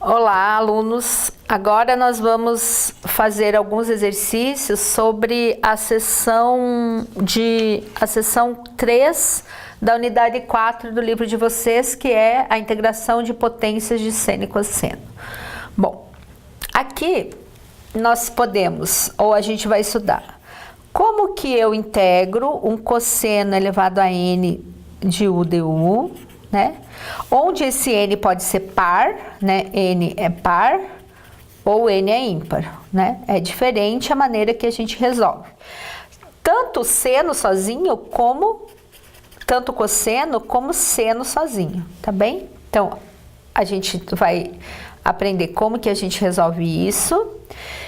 Olá, alunos! Agora nós vamos fazer alguns exercícios sobre a seção 3 da unidade 4 do livro de vocês, que é a integração de potências de seno e cosseno. Bom, aqui nós podemos, ou a gente vai estudar, como que eu integro um cosseno elevado a n de u du, né? Onde esse n pode ser par, né? N é par ou n é ímpar, né? É diferente a maneira que a gente resolve. Tanto seno sozinho tanto cosseno como seno sozinho, tá bem? Então, a gente vai aprender como que a gente resolve isso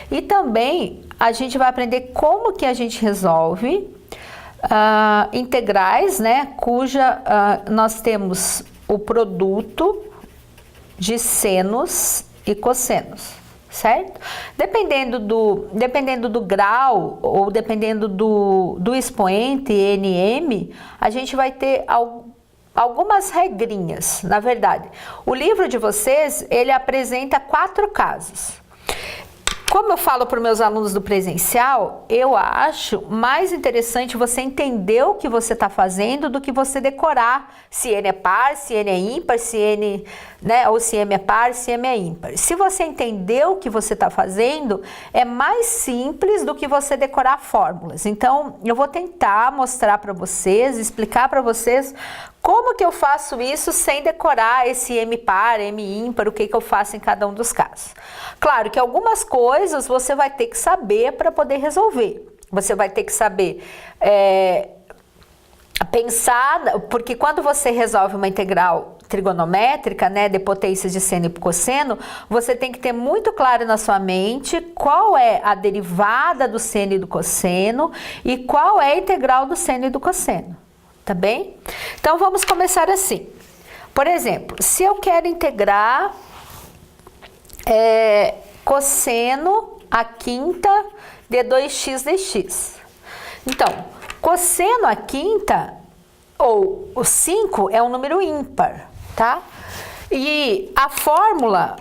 e também a gente vai aprender como que a gente resolve integrais, né? Cuja nós temos o produto de senos e cossenos, certo? Dependendo do grau ou dependendo do expoente nm, a gente vai ter algumas regrinhas, na verdade. O livro de vocês, ele apresenta 4 casos. Como eu falo para os meus alunos do presencial, eu acho mais interessante você entender o que você está fazendo do que você decorar se n é par, se n é ímpar, se n, né, ou se m é par, se m é ímpar. Se você entender o que você está fazendo, é mais simples do que você decorar fórmulas. Então, eu vou tentar mostrar para vocês, explicar para vocês como que eu faço isso sem decorar esse m par, m ímpar, o que que eu faço em cada um dos casos. Claro que algumas coisas você vai ter que saber para poder resolver. Você vai ter que saber pensar, porque quando você resolve uma integral trigonométrica, né, de potências de seno e cosseno, você tem que ter muito claro na sua mente qual é a derivada do seno e do cosseno e qual é a integral do seno e do cosseno. Tá bem? Então, vamos começar assim. Por exemplo, se eu quero integrar cosseno a quinta de 2x dx. Então, cosseno a quinta, ou o 5, é um número ímpar, tá? E a fórmula,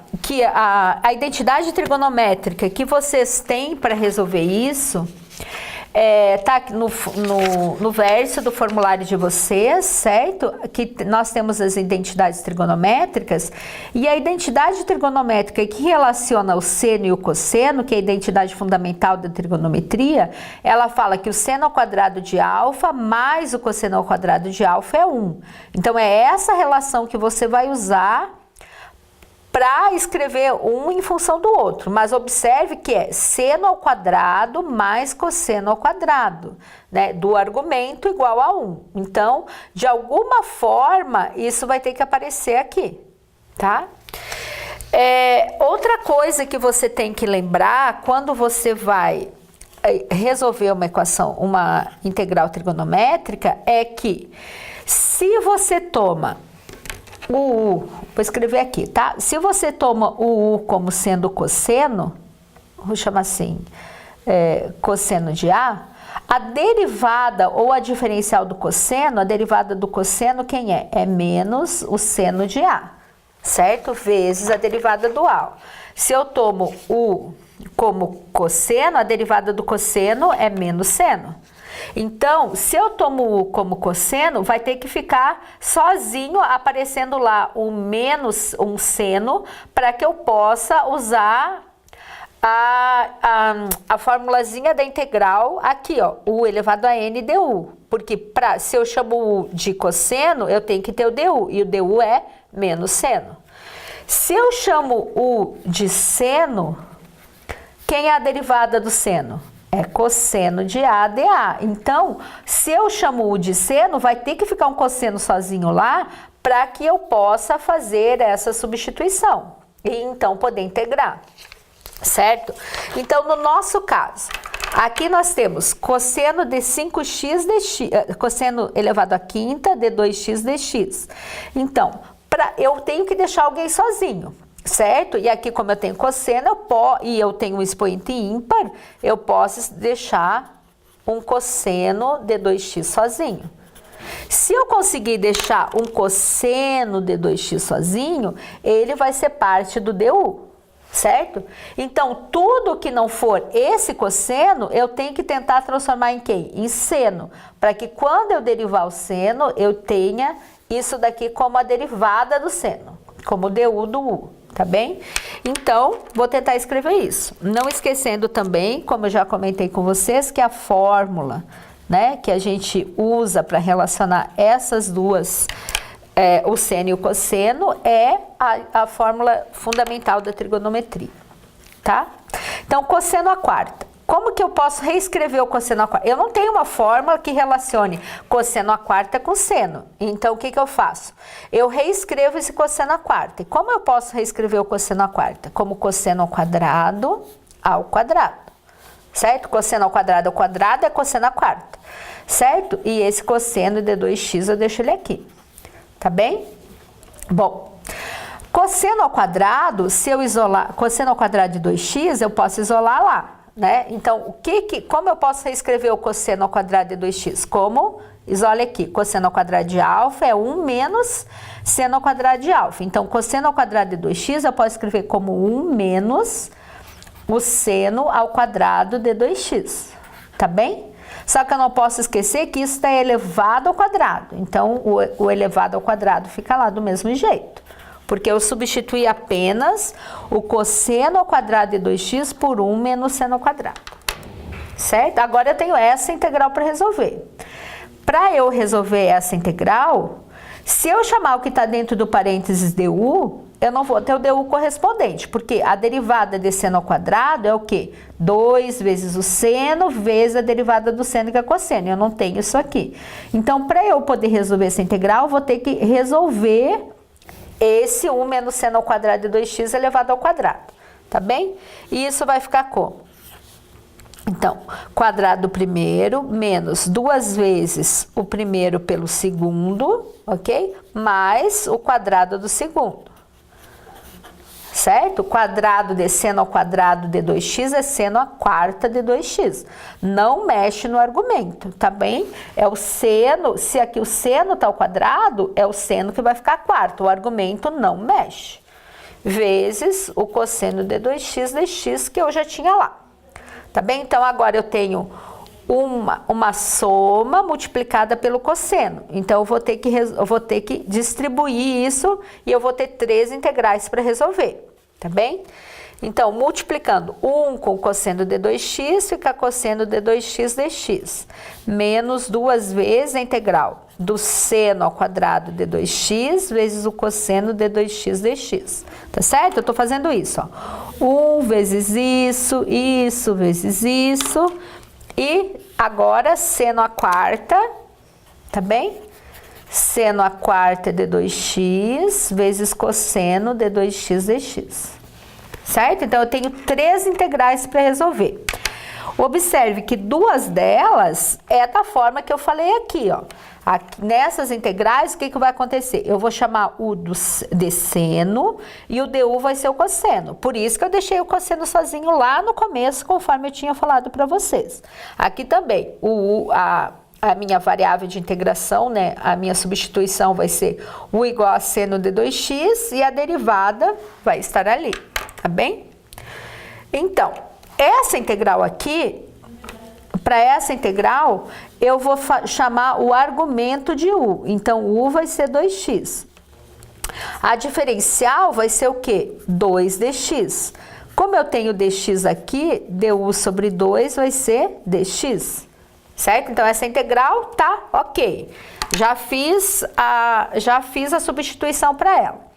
a identidade trigonométrica que vocês têm para resolver isso, tá no verso do formulário de vocês, certo? Que nós temos as identidades trigonométricas, e a identidade trigonométrica que relaciona o seno e o cosseno, que é a identidade fundamental da trigonometria, ela fala que o seno ao quadrado de alfa mais o cosseno ao quadrado de alfa é 1. Então, é essa relação que você vai usar para escrever um em função do outro, mas observe que é seno ao quadrado mais cosseno ao quadrado, né, do argumento igual a 1. Então, de alguma forma, isso vai ter que aparecer aqui, tá? Outra coisa que você tem que lembrar quando você vai resolver uma equação, uma integral trigonométrica, é que se você toma o u, vou escrever aqui, tá? Se você toma o u como sendo cosseno, vou chamar assim, cosseno de A, a derivada ou a diferencial do cosseno, a derivada do cosseno, quem é? É menos o seno de A, certo? Vezes a derivada do A. Se eu tomo u como cosseno, a derivada do cosseno é menos seno. Então, se eu tomo u como cosseno, vai ter que ficar sozinho aparecendo lá o menos um seno para que eu possa usar a formulazinha da integral aqui, ó, u elevado a n du. Porque se eu chamo u de cosseno, eu tenho que ter o du, e o du é menos seno. Se eu chamo u de seno, quem é a derivada do seno? É cosseno de A dA. Então, se eu chamo u de seno, vai ter que ficar um cosseno sozinho lá para que eu possa fazer essa substituição e então poder integrar, certo? Então, no nosso caso, aqui nós temos cosseno de 5x dx, cosseno elevado à quinta de 2x dx. Então, eu tenho que deixar alguém sozinho, certo? E aqui, como eu tenho cosseno, e eu tenho um expoente ímpar, eu posso deixar um cosseno de 2x sozinho. Se eu conseguir deixar um cosseno de 2x sozinho, ele vai ser parte do DU, certo? Então, tudo que não for esse cosseno, eu tenho que tentar transformar em quem? Em seno, para que quando eu derivar o seno, eu tenha isso daqui como a derivada do seno, como DU do U, tá bem? Então, vou tentar escrever isso. Não esquecendo também, como eu já comentei com vocês, que a fórmula, né, que a gente usa para relacionar essas duas, o seno e o cosseno, é a fórmula fundamental da trigonometria, tá? Então, cosseno à quarta. Como que eu posso reescrever o cosseno à quarta? Eu não tenho uma fórmula que relacione cosseno à quarta com seno. Então, o que eu faço? Eu reescrevo esse cosseno à quarta. E como eu posso reescrever o cosseno à quarta? Como cosseno ao quadrado, certo? Cosseno ao quadrado é cosseno à quarta, certo? E esse cosseno de 2x eu deixo ele aqui, tá bem? Bom, cosseno ao quadrado, se eu isolar cosseno ao quadrado de 2x, eu posso isolar lá, né? Então, como eu posso reescrever o cosseno ao quadrado de 2x? Como? Isola aqui, cosseno ao quadrado de alfa é 1 menos seno ao quadrado de alfa. Então, cosseno ao quadrado de 2x eu posso escrever como 1 menos o seno ao quadrado de 2x, tá bem? Só que eu não posso esquecer que isso está elevado ao quadrado. Então, o elevado ao quadrado fica lá do mesmo jeito. Porque eu substituí apenas o cosseno ao quadrado de 2x por 1 menos seno ao quadrado. Certo? Agora eu tenho essa integral para resolver. Para eu resolver essa integral, se eu chamar o que está dentro do parênteses du, eu não vou ter o du correspondente, porque a derivada de seno ao quadrado é o quê? 2 vezes o seno vezes a derivada do seno, que é cosseno. Eu não tenho isso aqui. Então, para eu poder resolver essa integral, eu vou ter que resolver esse 1 menos seno ao quadrado de 2x elevado ao quadrado, tá bem? E isso vai ficar como? Então, quadrado do primeiro menos 2 vezes o primeiro pelo segundo, ok? Mais o quadrado do segundo. Certo? Quadrado de seno ao quadrado de 2x é seno à quarta de 2x. Não mexe no argumento, tá bem? É o seno, se aqui o seno tá ao quadrado, é o seno que vai ficar quarto. O argumento não mexe. Vezes o cosseno de 2x dx que eu já tinha lá. Tá bem? Então, agora eu tenho uma soma multiplicada pelo cosseno. Então, eu vou ter que distribuir isso e eu vou ter 3 integrais para resolver, tá bem? Então, multiplicando 1 com cosseno de 2x, fica cosseno de 2x dx, menos 2 vezes a integral do seno ao quadrado de 2x vezes o cosseno de 2x dx, tá certo? Eu tô fazendo isso, ó. 1 vezes isso vezes isso, e agora seno à quarta, tá bem? Seno à quarta de 2x vezes cosseno de 2x dx. Certo? Então, eu tenho 3 integrais para resolver. Observe que 2 delas é da forma que eu falei aqui, ó. Aqui, nessas integrais, o que vai acontecer? Eu vou chamar o de seno e o du vai ser o cosseno. Por isso que eu deixei o cosseno sozinho lá no começo, conforme eu tinha falado para vocês. Aqui também, a minha variável de integração, né? A minha substituição vai ser u igual a seno de 2x e a derivada vai estar ali, tá bem? Então, essa integral aqui, para essa integral, eu vou chamar o argumento de u. Então, u vai ser 2x. A diferencial vai ser o quê? 2dx. Como eu tenho dx aqui, du sobre 2 vai ser dx. Certo? Então, essa integral tá ok. Já fiz a substituição para ela.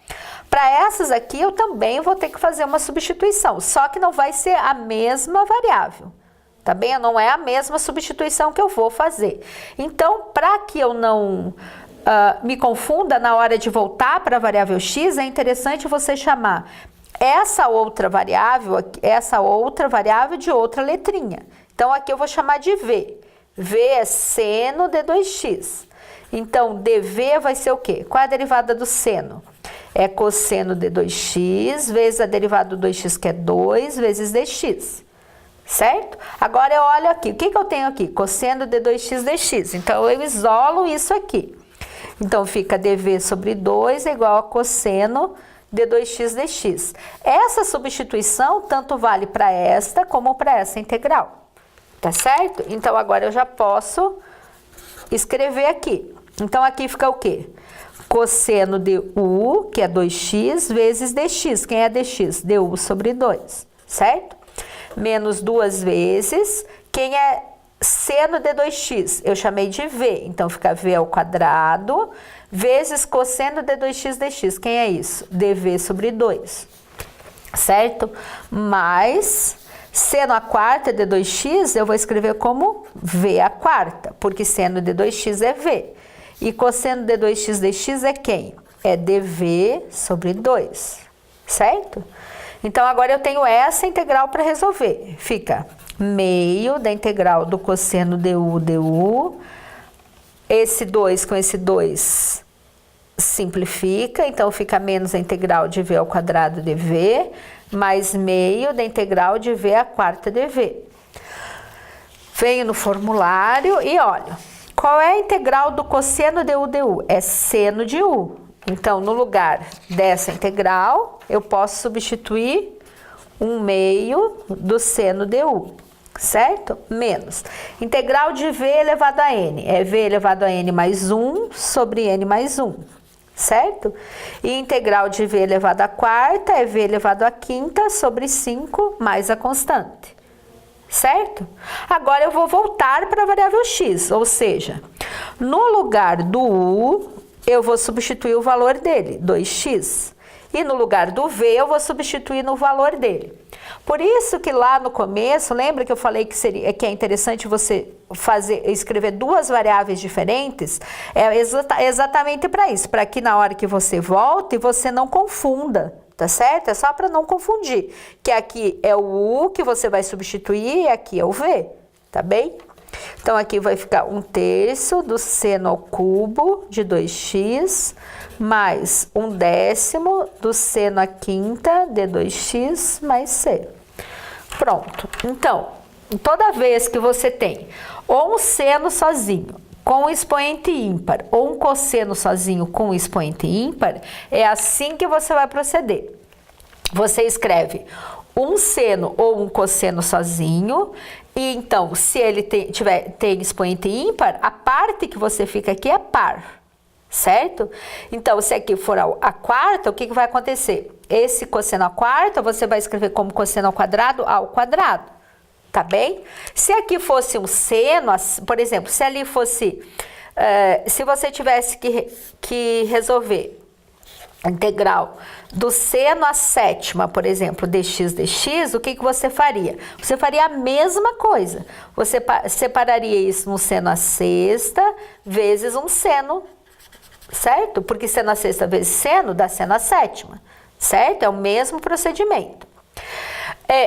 Para essas aqui, eu também vou ter que fazer uma substituição, só que não vai ser a mesma variável, tá bem? Não é a mesma substituição que eu vou fazer. Então, para que eu não me confunda na hora de voltar para a variável x, é interessante você chamar essa outra variável de outra letrinha. Então, aqui eu vou chamar de v. V é seno de 2x. Então, dv vai ser o quê? Qual é a derivada do seno? É cosseno de 2x vezes a derivada do 2x, que é 2, vezes dx. Certo? Agora eu olho aqui. O que eu tenho aqui? Cosseno de 2x dx. Então, eu isolo isso aqui. Então, fica dv sobre 2 é igual a cosseno de 2x dx. Essa substituição tanto vale para esta como para essa integral. Tá certo? Então, agora eu já posso escrever aqui. Então, aqui fica o quê? Cosseno de u, que é 2x, vezes dx. Quem é dx? du sobre 2, certo? Menos 2 vezes, quem é seno de 2x? Eu chamei de v, então fica v ao quadrado, vezes cosseno de 2x dx. Quem é isso? dv sobre 2, certo? Mais seno à quarta de 2x, eu vou escrever como v à quarta, porque seno de 2x é v. E cosseno de 2x dx é quem? É dv sobre 2, certo? Então, agora eu tenho essa integral para resolver. Fica meio da integral do cosseno du. Esse 2 com esse 2 simplifica, então fica menos a integral de v ao quadrado de v, mais meio da integral de v à quarta de v. Venho no formulário e olha, qual é a integral do cosseno de u du? É seno de u. Então, no lugar dessa integral, eu posso substituir 1/2 do seno de u, certo? Menos. Integral de v elevado a n. É v elevado a n mais 1 sobre n mais 1, certo? E integral de v elevado à quarta é v elevado à quinta sobre 5 mais a constante, certo? Agora eu vou voltar para a variável x, ou seja, no lugar do u, eu vou substituir o valor dele, 2x. E no lugar do v, eu vou substituir no valor dele. Por isso que lá no começo, lembra que eu falei que é interessante você escrever duas variáveis diferentes? É exatamente para isso, para que na hora que você volte, você não confunda, tá certo? É só para não confundir, que aqui é o u que você vai substituir e aqui é o v, tá bem? Então, aqui vai ficar 1/3 do seno ao cubo de 2x, mais 1/10 do seno à quinta de 2x mais c. Pronto. Então, toda vez que você tem ou um seno sozinho com um expoente ímpar, ou um cosseno sozinho com um expoente ímpar, é assim que você vai proceder. Você escreve um seno ou um cosseno sozinho, e então, se ele tem expoente ímpar, a parte que você fica aqui é par, certo? Então, se aqui for a quarta, o que vai acontecer? Esse cosseno à quarta, você vai escrever como cosseno ao quadrado, tá bem? Se aqui fosse um seno, por exemplo, se ali fosse, se você tivesse que resolver a integral do seno à sétima, por exemplo, dx, o que você faria? Você faria a mesma coisa. Você separaria isso no seno à sexta vezes um seno, certo? Porque seno à sexta vezes seno dá seno à sétima, certo? É o mesmo procedimento.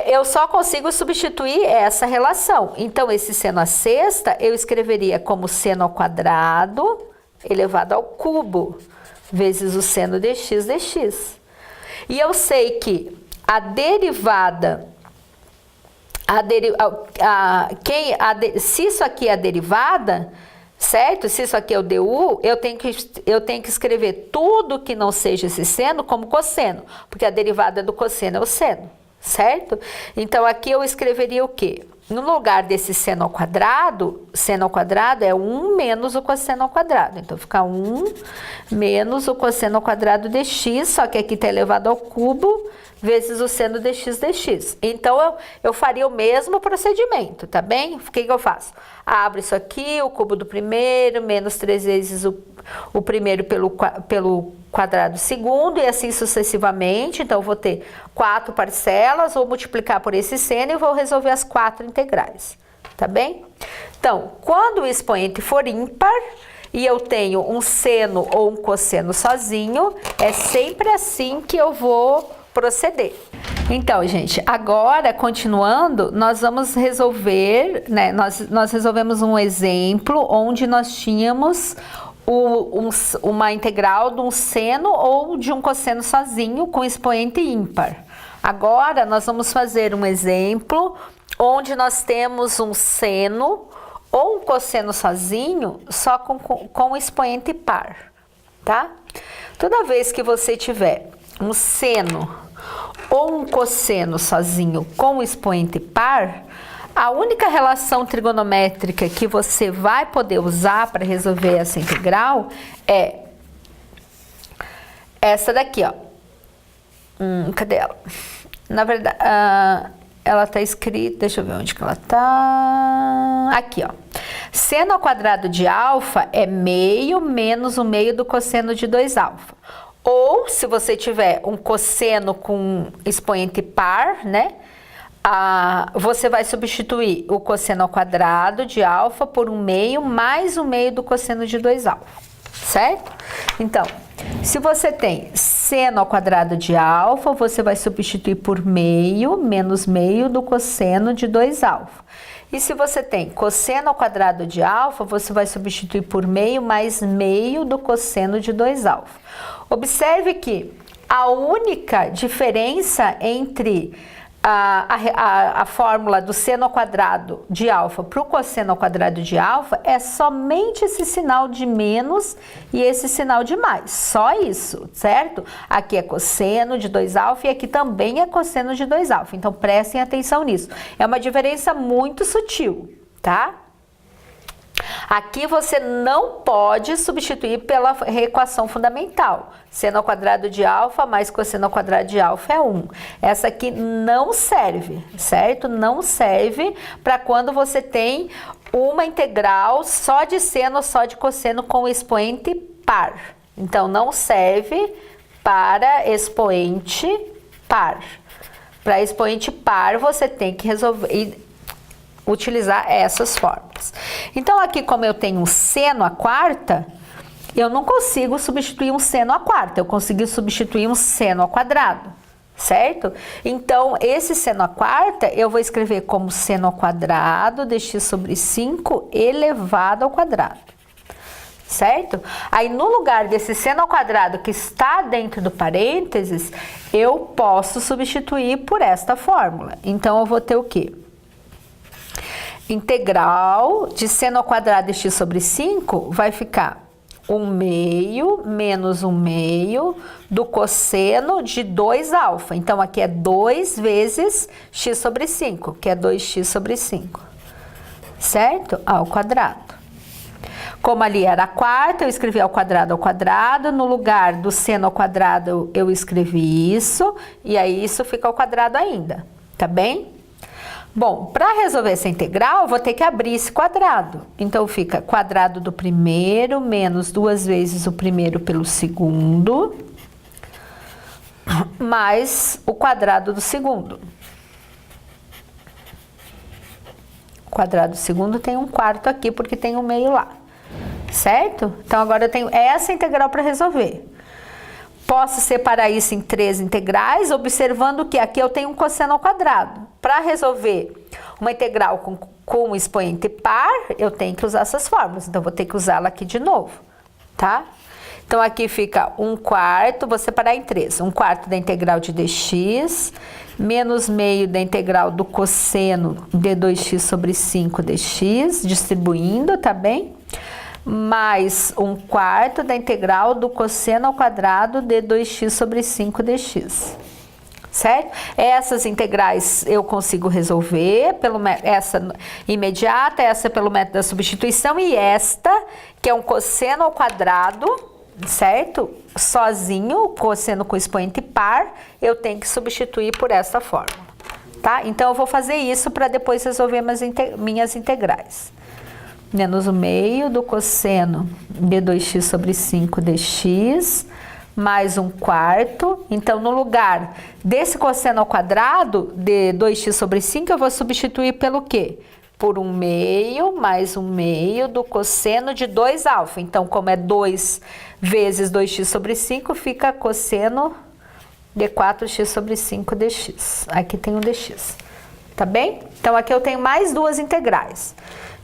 Eu só consigo substituir essa relação. Então, esse seno à sexta eu escreveria como seno ao quadrado elevado ao cubo, vezes o seno de x dx. E eu sei que a derivada, se isso aqui é a derivada, certo? Se isso aqui é o du, eu tenho que escrever tudo que não seja esse seno como cosseno, porque a derivada do cosseno é o seno, certo? Então, aqui eu escreveria o quê? No lugar desse seno ao quadrado é 1 menos o cosseno ao quadrado. Então, fica 1 menos o cosseno ao quadrado de x, só que aqui está elevado ao cubo, vezes o seno de x dx. Então, eu faria o mesmo procedimento, tá bem? O que eu faço? Abro isso aqui, o cubo do primeiro, menos 3 vezes o primeiro pelo quadrado segundo, e assim sucessivamente. Então, eu vou ter 4 parcelas, vou multiplicar por esse seno e vou resolver as 4 integrais, tá bem? Então, quando o expoente for ímpar e eu tenho um seno ou um cosseno sozinho, é sempre assim que eu vou proceder. Então, gente, agora, continuando, nós vamos resolver, né? Nós resolvemos um exemplo onde nós tínhamos uma integral de um seno ou de um cosseno sozinho com expoente ímpar. Agora, nós vamos fazer um exemplo onde nós temos um seno ou um cosseno sozinho só com expoente par. tá? Toda vez que você tiver um seno ou um cosseno sozinho com expoente par, a única relação trigonométrica que você vai poder usar para resolver essa integral é essa daqui, ó. Cadê ela? Na verdade, ela tá escrita, deixa eu ver onde que ela tá. Aqui, ó. Seno ao quadrado de alfa é meio menos o meio do cosseno de 2α. Ou, se você tiver um cosseno com expoente par, né? Você vai substituir o cosseno ao quadrado de alfa por 1/2 mais o meio do cosseno de 2α, certo? Então, se você tem seno ao quadrado de alfa, você vai substituir por meio menos meio do cosseno de 2α. E se você tem cosseno ao quadrado de alfa, você vai substituir por meio mais meio do cosseno de 2α. Observe que a única diferença entre a fórmula do seno ao quadrado de alfa para o cosseno ao quadrado de alfa é somente esse sinal de menos e esse sinal de mais, só isso, certo? Aqui é cosseno de 2α e aqui também é cosseno de 2α, então prestem atenção nisso. É uma diferença muito sutil, tá? Aqui você não pode substituir pela equação fundamental. Seno ao quadrado de alfa mais cosseno ao quadrado de alfa é 1. Essa aqui não serve, certo? Não serve para quando você tem uma integral só de seno ou só de cosseno com expoente par. Então, não serve para expoente par. Para expoente par, você tem que resolver utilizar essas fórmulas. Então, aqui, como eu tenho um seno à quarta, eu não consigo substituir um seno à quarta, eu consigo substituir um seno ao quadrado, certo? Então, esse seno à quarta, eu vou escrever como seno ao quadrado de x sobre 5 elevado ao quadrado, certo? Aí, no lugar desse seno ao quadrado que está dentro do parênteses, eu posso substituir por esta fórmula. Então, eu vou ter o quê? Integral de seno ao quadrado de x sobre 5 vai ficar 1/2 menos 1/2 do cosseno de 2α. Então, aqui é 2 vezes x sobre 5, que é 2x sobre 5, certo? Ao quadrado. Como ali era a quarta, eu escrevi ao quadrado, no lugar do seno ao quadrado eu escrevi isso, e aí isso fica ao quadrado ainda, tá bem? Bom, para resolver essa integral, eu vou ter que abrir esse quadrado. Então, fica quadrado do primeiro menos 2 vezes o primeiro pelo segundo, mais o quadrado do segundo. O quadrado do segundo tem 1/4 aqui, porque tem 1/2 lá, certo? Então, agora eu tenho essa integral para resolver. Posso separar isso em 3 integrais, observando que aqui eu tenho um cosseno ao quadrado. Para resolver uma integral com expoente par, eu tenho que usar essas fórmulas. Então, vou ter que usá-la aqui de novo, tá? Então, aqui fica 1/4, vou separar em 3. 1/4 da integral de dx, menos meio da integral do cosseno de 2x sobre 5 dx, distribuindo, tá bem? Mais 1/4 da integral do cosseno ao quadrado de 2x sobre 5 dx, certo? Essas integrais eu consigo resolver, essa imediata, essa pelo método da substituição, e esta, que é um cosseno ao quadrado, certo? Sozinho, cosseno com expoente par, eu tenho que substituir por essa fórmula, tá? Então, eu vou fazer isso para depois resolver minhas integrais. Menos 1/2 do cosseno de 2x sobre 5 dx, mais 1/4. Então, no lugar desse cosseno ao quadrado de 2x sobre 5, eu vou substituir pelo quê? Por 1/2 mais 1/2 do cosseno de 2α. Então, como é 2 vezes 2x sobre 5, fica cosseno de 4x sobre 5 dx. Aqui tem um dx, tá bem? Então, aqui eu tenho mais duas integrais.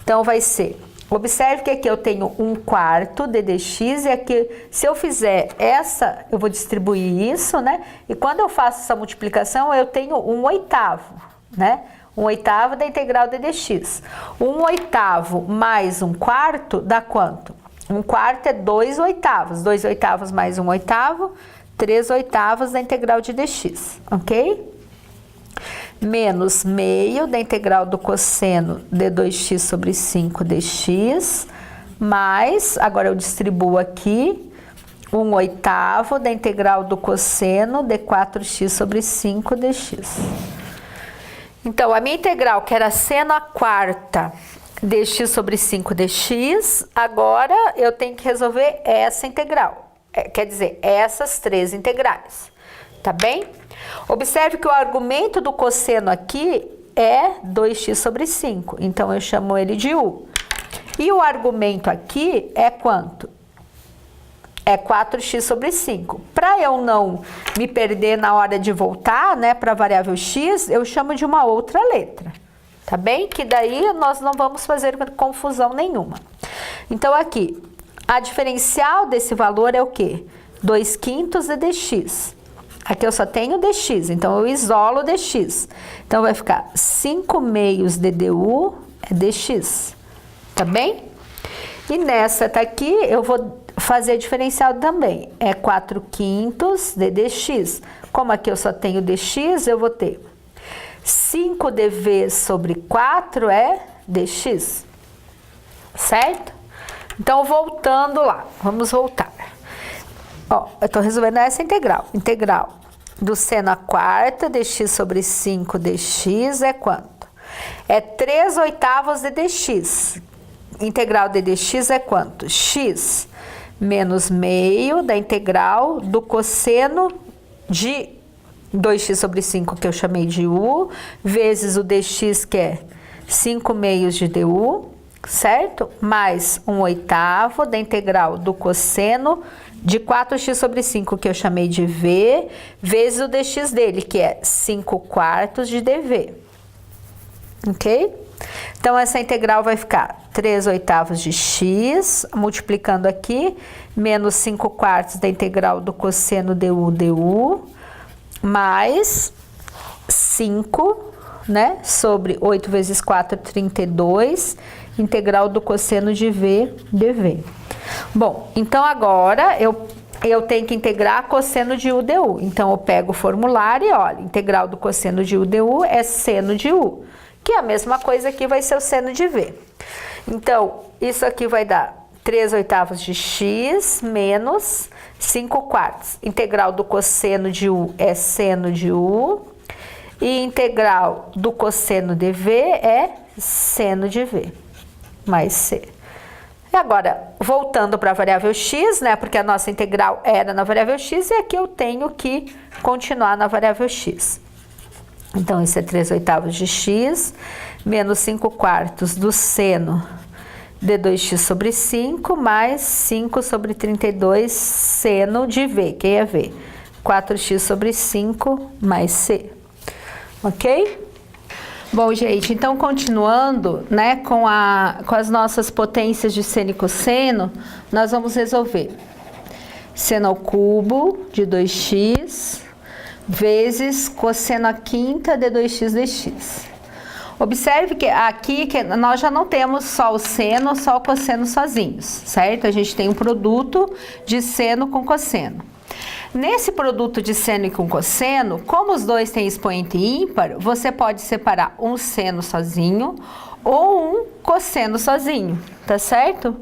Então, vai ser, observe que aqui eu tenho 1/4 de dx, e aqui, se eu fizer essa, eu vou distribuir isso, né? E quando eu faço essa multiplicação, eu tenho 1/8, né? 1/8 da integral de dx. 1/8 mais 1/4 dá quanto? 1/4 é 2/8. 2/8 mais 1/8, 3/8 da integral de dx, ok? Menos meio da integral do cosseno de 2x sobre 5 dx, mais, agora eu distribuo aqui, 1/8 da integral do cosseno de 4x sobre 5 dx. Então, a minha integral, que era seno a quarta dx sobre 5 dx, agora eu tenho que resolver essa integral. Quer dizer, essas três integrais, tá bem? Observe que o argumento do cosseno aqui é 2x sobre 5, então eu chamo ele de u. E o argumento aqui é quanto? É 4x sobre 5. Para eu não me perder na hora de voltar, né, para a variável x, eu chamo de uma outra letra, tá bem? Que daí nós não vamos fazer confusão nenhuma. Então aqui, a diferencial desse valor é o quê? 2/5 de dx. Aqui eu só tenho dx, então eu isolo dx. Então vai ficar 5/2 de du é dx, tá bem? E nessa tá aqui, eu vou fazer a diferencial também, é 4/5 de dx. Como aqui eu só tenho dx, eu vou ter 5 dv sobre 4 é dx, certo? Então, voltando lá, vamos voltar. Ó, eu tô resolvendo essa integral. Integral do seno a quarta dx sobre 5 dx é quanto? É 3/8 de dx. Integral de dx é quanto? X menos meio da integral do cosseno de 2x sobre 5, que eu chamei de u, vezes o dx, que é 5/2 de du, certo? Mais 1/8 da integral do cosseno de 4x sobre 5, que eu chamei de v, vezes o dx dele, que é 5/4 de dv. Ok? Então, essa integral vai ficar 3/8 de x, multiplicando aqui, menos 5/4 da integral do cosseno du, mais 5, né, sobre 8 vezes 4, 32, integral do cosseno de v dv. Bom, então agora eu tenho que integrar cosseno de u du. Então, eu pego o formulário e olha, integral do cosseno de u du é seno de u, que é a mesma coisa aqui, vai ser o seno de v. Então, isso aqui vai dar 3/8 de x menos 5/4. Integral do cosseno de u é seno de u. E integral do cosseno de v é seno de v, mais c. E agora, voltando para a variável x, né, porque a nossa integral era na variável x, e aqui eu tenho que continuar na variável x. Então, isso é 3/8 de x, menos 5/4 do seno de 2x sobre 5, mais 5 sobre 32 seno de v, que é v. 4x sobre 5 mais c. Ok? Bom, gente, então continuando, né, com as nossas potências de seno e cosseno, nós vamos resolver seno ao cubo de 2x vezes cosseno à quinta de 2x dx. Observe que aqui nós já não temos só o seno, só o cosseno sozinhos, certo? A gente tem um produto de seno com cosseno. Nesse produto de seno e com cosseno, como os dois têm expoente ímpar, você pode separar um seno sozinho ou um cosseno sozinho, tá certo?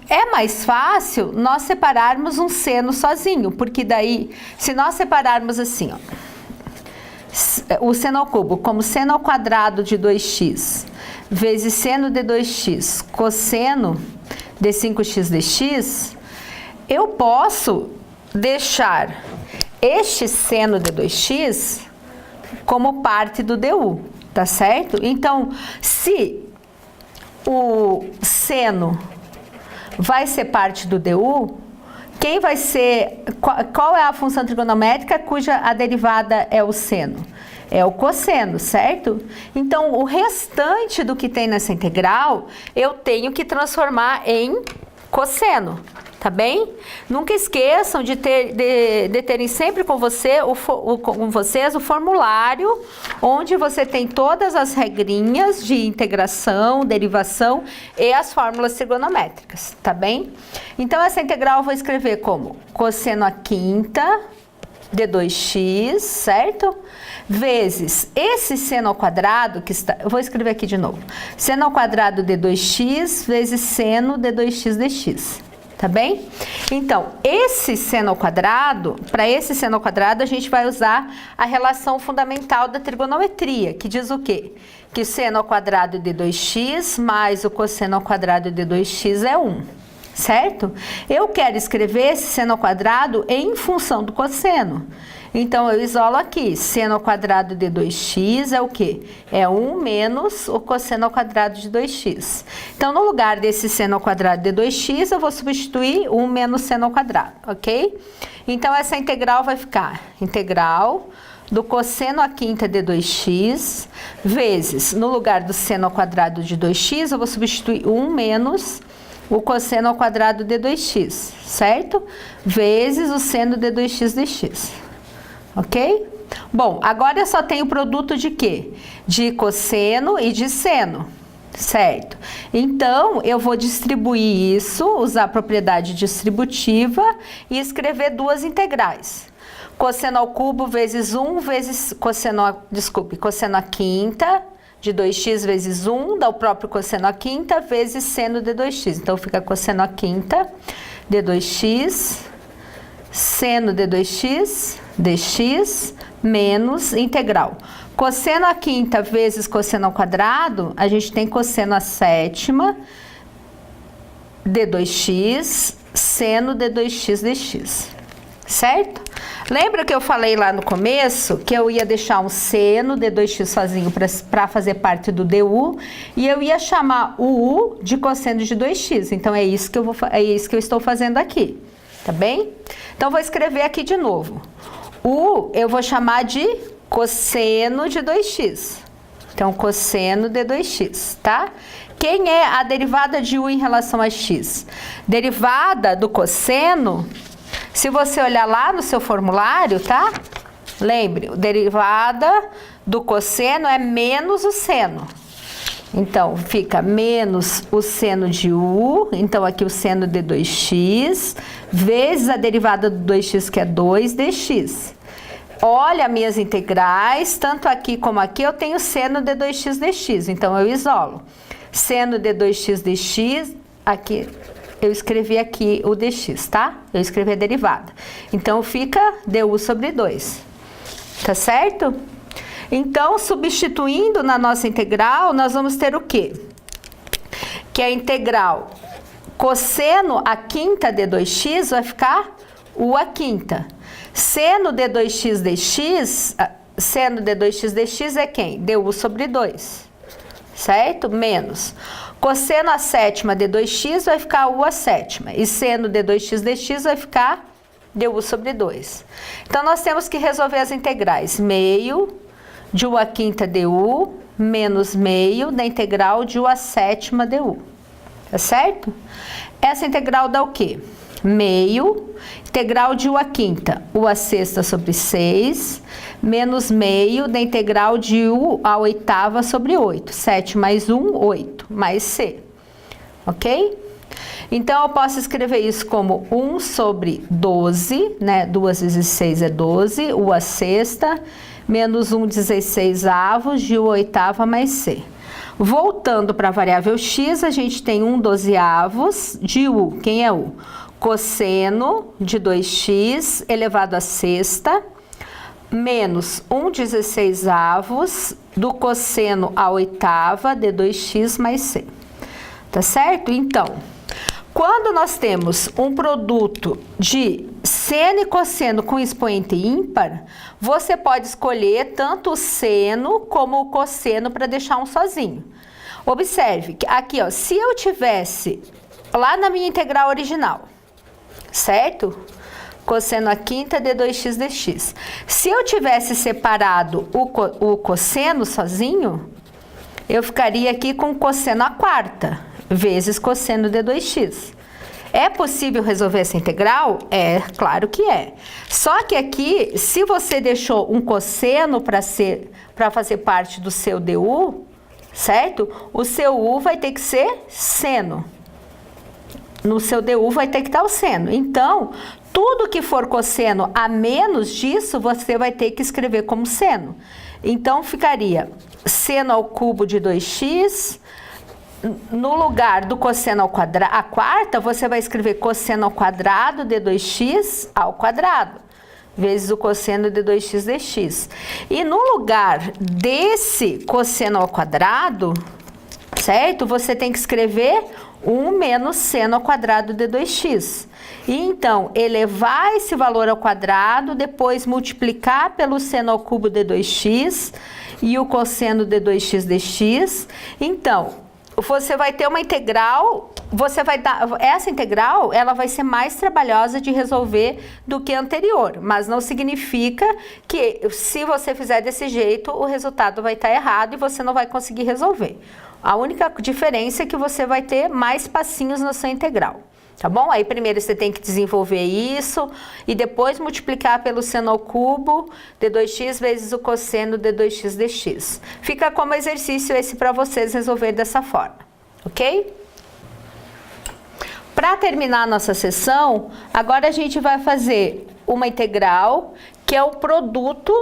É mais fácil nós separarmos um seno sozinho, porque daí, se nós separarmos assim, ó, o seno ao cubo como seno ao quadrado de 2x vezes seno de 2x cosseno de 5x dx, eu posso deixar este seno de 2x como parte do du, tá certo? Então, se o seno vai ser parte do du, quem vai ser, qual é a função trigonométrica cuja a derivada é o seno? É o cosseno, certo? Então, o restante do que tem nessa integral, eu tenho que transformar em cosseno, tá bem? Nunca esqueçam de terem sempre com vocês o formulário, onde você tem todas as regrinhas de integração, derivação e as fórmulas trigonométricas, tá bem? Então, essa integral eu vou escrever como cosseno à quinta de 2x, certo? Vezes esse seno ao quadrado, que está, eu vou escrever aqui de novo, seno ao quadrado de 2x vezes seno de 2x dx, tá bem? Então, esse seno ao quadrado, para esse seno ao quadrado, a gente vai usar a relação fundamental da trigonometria, que diz o quê? Que o seno ao quadrado de 2x mais o cosseno ao quadrado de 2x é 1. Certo? Eu quero escrever esse seno ao quadrado em função do cosseno. Então, eu isolo aqui, seno ao quadrado de 2x é o quê? É 1 menos o cosseno ao quadrado de 2x. Então, no lugar desse seno ao quadrado de 2x, eu vou substituir 1 menos seno ao quadrado, ok? Então, essa integral vai ficar integral do cosseno à quinta de 2x vezes, no lugar do seno ao quadrado de 2x, eu vou substituir 1 menos o cosseno ao quadrado de 2x, certo? Vezes o seno de 2x dx, ok? Bom, agora eu só tenho produto de quê? De cosseno e de seno, certo? Então, eu vou distribuir isso, usar a propriedade distributiva e escrever duas integrais. Cosseno ao cubo vezes 1 vezes cosseno à quinta de 2x vezes 1, dá o próprio cosseno à quinta, vezes seno de 2x. Então, fica cosseno à quinta de 2x, seno de 2x, dx, menos integral. Cosseno à quinta vezes cosseno ao quadrado, a gente tem cosseno à sétima de 2x, seno de 2x dx. Certo? Lembra que eu falei lá no começo que eu ia deixar um seno de 2x sozinho para fazer parte do du e eu ia chamar o u de cosseno de 2x. Então, é isso que eu estou fazendo aqui, tá bem? Então, vou escrever aqui de novo. U eu vou chamar de cosseno de 2x. Então, cosseno de 2x, tá? Quem é a derivada de u em relação a x? Derivada do cosseno... Se você olhar lá no seu formulário, tá? Lembre, derivada do cosseno é menos o seno. Então, fica menos o seno de u, então aqui o seno de 2x, vezes a derivada do 2x, que é 2 dx. Olha minhas integrais, tanto aqui como aqui eu tenho seno de 2x dx, então eu isolo. Seno de 2x dx, aqui... Eu escrevi aqui o dx, tá? Eu escrevi a derivada. Então, fica du sobre 2. Tá certo? Então, substituindo na nossa integral, nós vamos ter o quê? Que a integral cosseno à quinta de 2x vai ficar u à quinta. Seno de 2x dx, seno de 2x dx é quem? Du sobre 2. Certo? Menos. Cosseno à sétima de 2x vai ficar u à sétima. E seno de 2x dx vai ficar du sobre 2. Então, nós temos que resolver as integrais. Meio de u à quinta du menos meio da integral de u à sétima du. Tá certo? Essa integral dá o quê? Meio, integral de u à quinta, u à sexta sobre 6, menos meio da integral de u à oitava sobre 8. 7 mais 1, 8, mais c. Ok? Então, eu posso escrever isso como 1 sobre 12, né? 2 vezes 6 é 12, u à sexta, menos 1 16avos de u à oitava mais c. Voltando para a variável x, a gente tem 1 dozeavos de u. Quem é u? Cosseno de 2x elevado à sexta, menos 1 16avos do cosseno à oitava de 2x mais c. Tá certo? Então, quando nós temos um produto de seno e cosseno com expoente ímpar, você pode escolher tanto o seno como o cosseno para deixar um sozinho. Observe que aqui, ó, se eu tivesse lá na minha integral original, certo? Cosseno à quinta de 2x dx. Se eu tivesse separado o cosseno sozinho, eu ficaria aqui com cosseno à quarta vezes cosseno de 2x. É possível resolver essa integral? É, claro que é. Só que aqui, se você deixou um cosseno para fazer parte do seu DU, certo? O seu U vai ter que ser seno. No seu DU vai ter que estar o seno. Então, tudo que for cosseno a menos disso, você vai ter que escrever como seno. Então, ficaria seno ao cubo de 2x. No lugar do cosseno ao quadrado, a quarta, você vai escrever cosseno ao quadrado de 2x ao quadrado, vezes o cosseno de 2x dx. E no lugar desse cosseno ao quadrado, certo? Você tem que escrever 1 menos seno ao quadrado de 2x. E então, elevar esse valor ao quadrado, depois multiplicar pelo seno ao cubo de 2x e o cosseno de 2x dx. Então, você vai ter uma integral, essa integral, ela vai ser mais trabalhosa de resolver do que a anterior, mas não significa que se você fizer desse jeito, o resultado vai estar errado e você não vai conseguir resolver. A única diferença é que você vai ter mais passinhos na sua integral. Tá bom? Aí primeiro você tem que desenvolver isso e depois multiplicar pelo seno ao cubo de 2x vezes o cosseno de 2x dx. Fica como exercício esse para vocês resolver dessa forma, ok? Para terminar a nossa sessão, agora a gente vai fazer uma integral que é o produto,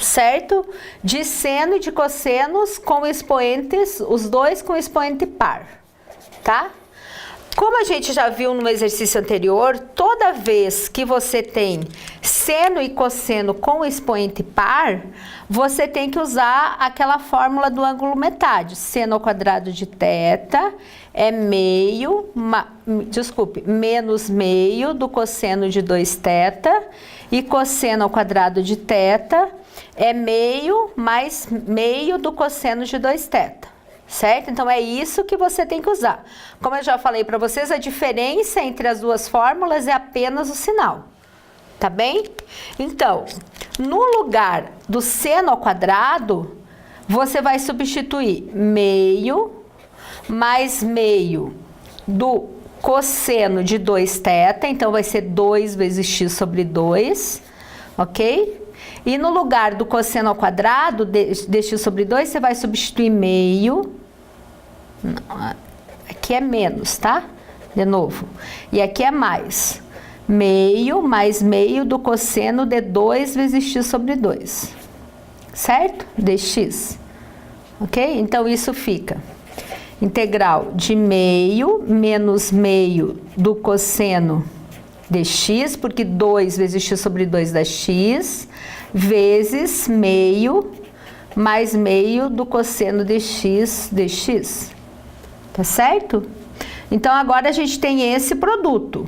certo? De seno e de cossenos com expoentes, os dois com expoente par, tá? Como a gente já viu no exercício anterior, toda vez que você tem seno e cosseno com expoente par, você tem que usar aquela fórmula do ângulo metade. Seno ao quadrado de θ é menos meio do cosseno de 2θ, e cosseno ao quadrado de θ é meio mais meio do cosseno de 2θ. Certo? Então, é isso que você tem que usar. Como eu já falei para vocês, a diferença entre as duas fórmulas é apenas o sinal. Tá bem? Então, no lugar do seno ao quadrado, você vai substituir meio mais meio do cosseno de 2θ. Então, vai ser 2 vezes x sobre 2. Ok? E no lugar do cosseno ao quadrado de x sobre 2, você vai substituir meio. Não, aqui é menos, tá? De novo. E aqui é mais. Meio mais meio do cosseno de 2 vezes x sobre 2. Certo? Dx. Ok? Então, isso fica integral de meio menos meio do cosseno de x, porque 2 vezes x sobre 2 dá x, vezes meio mais meio do cosseno de x dx. Tá certo? Então, agora a gente tem esse produto.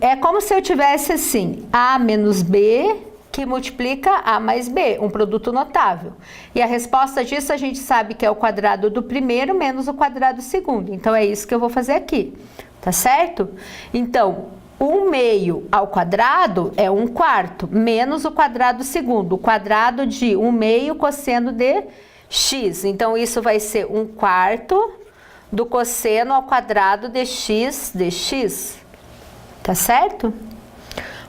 É como se eu tivesse assim, a menos b que multiplica a mais b, um produto notável. E a resposta disso a gente sabe que é o quadrado do primeiro menos o quadrado do segundo. Então, é isso que eu vou fazer aqui. Tá certo? Então, 1 meio ao quadrado é 1/4, menos o quadrado do segundo. O quadrado de 1 meio cosseno de x. Então, isso vai ser 1/4 do cosseno ao quadrado de x dx. Tá certo?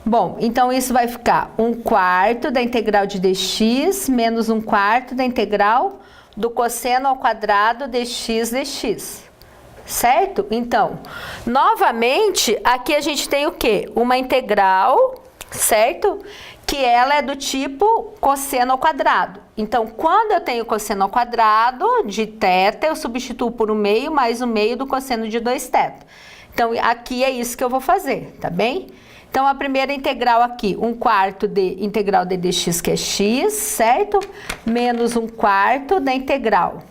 Bom, então isso vai ficar 1/4 da integral de dx menos 1/4 da integral do cosseno ao quadrado de x dx. Certo? Então, novamente, aqui a gente tem o quê? Uma integral, certo? Que ela é do tipo cosseno ao quadrado. Então, quando eu tenho cosseno ao quadrado de θ, eu substituo por 1 meio mais 1 meio do cosseno de 2θ. Então, aqui é isso que eu vou fazer, tá bem? Então, a primeira integral aqui, 1/4 de integral de dx, que é x, certo? Menos 1/4 da integral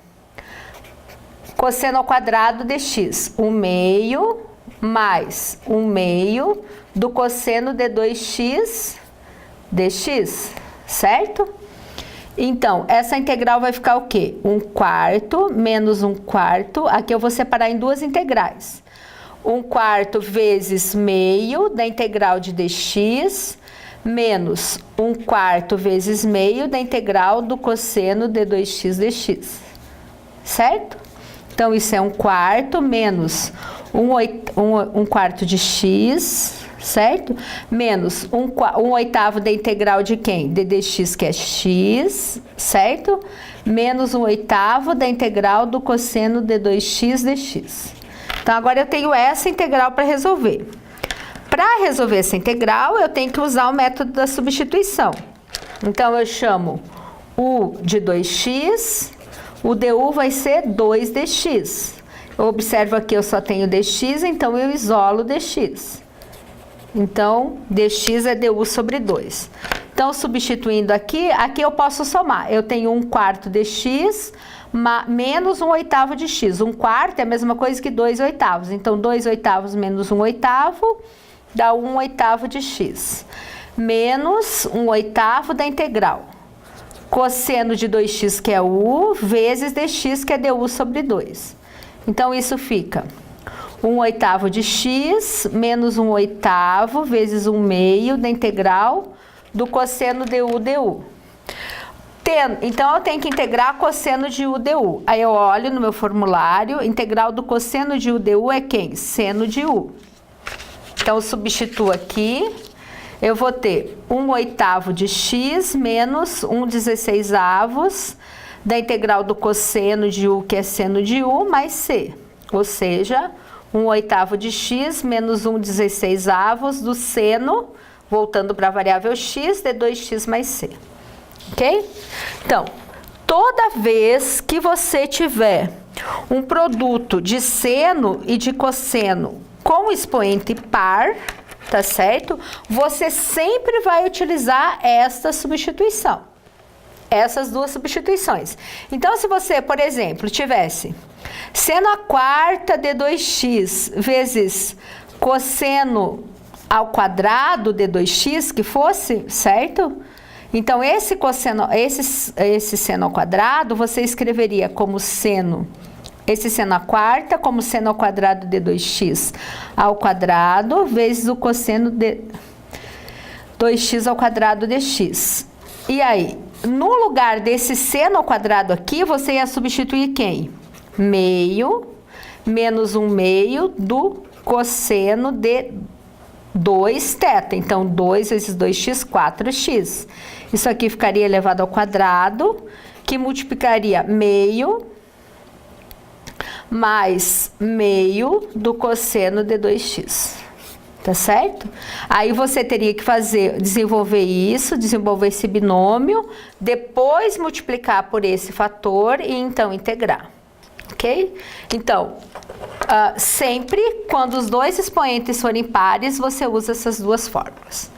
cosseno ao quadrado de x, 1 meio mais 1 meio do cosseno de 2x dx, certo? Então, essa integral vai ficar o quê? 1/4 menos 1/4, aqui eu vou separar em duas integrais. 1/4 vezes meio da integral de dx, menos 1/4 vezes meio da integral do cosseno de 2x dx, certo? Então, isso é 1/4 menos 1 quarto de x, certo? Menos 1/8 da integral de quem? De dx, que é x, certo? Menos 1/8 da integral do cosseno de 2x dx. Então, agora eu tenho essa integral para resolver. Para resolver essa integral, eu tenho que usar o método da substituição. Então, eu chamo u de 2x, o du vai ser 2dx. Eu observo aqui, eu só tenho dx, então eu isolo dx. Então, dx é du sobre 2. Então, substituindo aqui eu posso somar. Eu tenho 1 quarto dx menos 1/8 de x. 1 quarto é a mesma coisa que 2/8. Então, 2/8 menos 1/8 dá 1/8 de x. Menos 1/8 da integral. Cosseno de 2x, que é u, vezes dx, que é du sobre 2. Então, isso fica 1/8 de x menos 1/8 vezes 1/2 da integral do cosseno de u du. Então, eu tenho que integrar cosseno de u du. Aí, eu olho no meu formulário, integral do cosseno de u du é quem? Seno de u. Então, eu substituo aqui, eu vou ter 1/8 de x menos 1/16 da integral do cosseno de u, que é seno de u, mais c. Ou seja, 1/8 de x menos 1/16 do seno, voltando para a variável x, de 2x mais c. Ok? Então, toda vez que você tiver um produto de seno e de cosseno com expoente par, tá certo? Você sempre vai utilizar esta substituição. Essas duas substituições. Então, se você, por exemplo, tivesse seno à quarta de 2x vezes cosseno ao quadrado de 2x, que fosse, certo? Então, esse seno ao quadrado, você escreveria como seno, esse seno à quarta, como seno ao quadrado de 2x ao quadrado, vezes o cosseno de 2x ao quadrado de x. E aí, no lugar desse seno ao quadrado aqui, você ia substituir quem? Meio menos 1/2 do cosseno de 2θ. Então, 2 vezes 2x, 4x. Isso aqui ficaria elevado ao quadrado, que multiplicaria meio mais meio do cosseno de 2x. Tá certo? Aí você teria que desenvolver esse binômio, depois multiplicar por esse fator e então integrar. Ok? Então, sempre quando os dois expoentes forem pares, você usa essas duas fórmulas.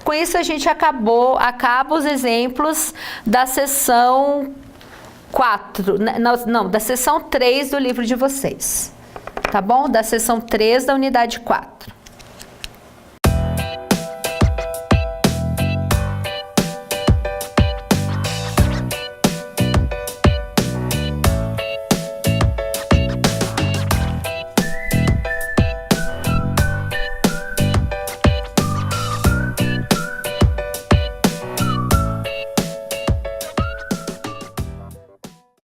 Com isso, a gente acaba os exemplos da seção 4, não, da seção 3 do livro de vocês. Tá bom? Da seção 3 da unidade 4.